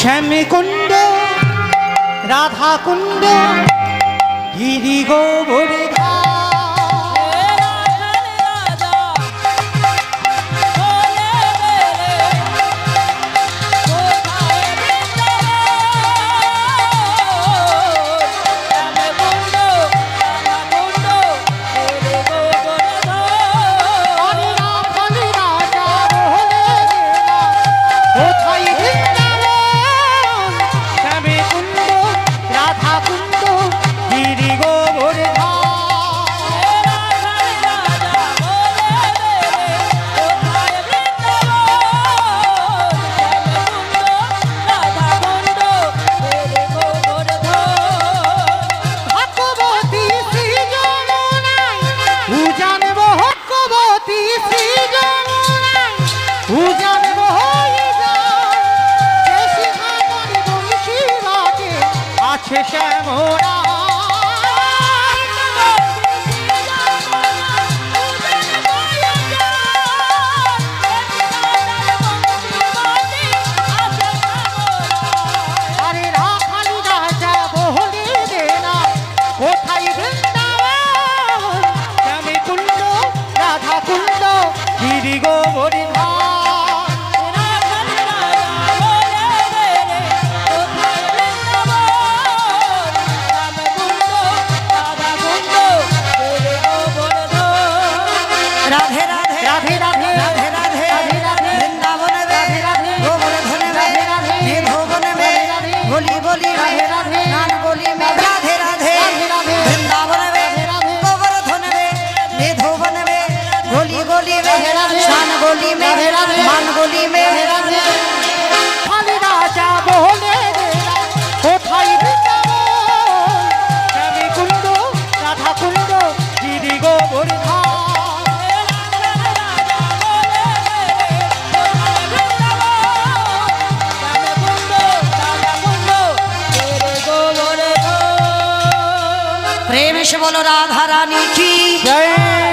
শ্যামকুণ্ড রাধাকুণ্ড গিরি গোবরে শ্যামরা আরে রাখালি রাজা বহলে দেনা কোথায় বৃন্দাবন শ্যামকুণ্ড রাধাকুণ্ড গিরি গোবরে गोली में मान गोली में खाली राजा बोले कोথায় বৃন্দাবন শ্যামকুণ্ড রাধাকুণ্ড গিরি গোবরে प्रेम से बोलो राधा रानी की जय।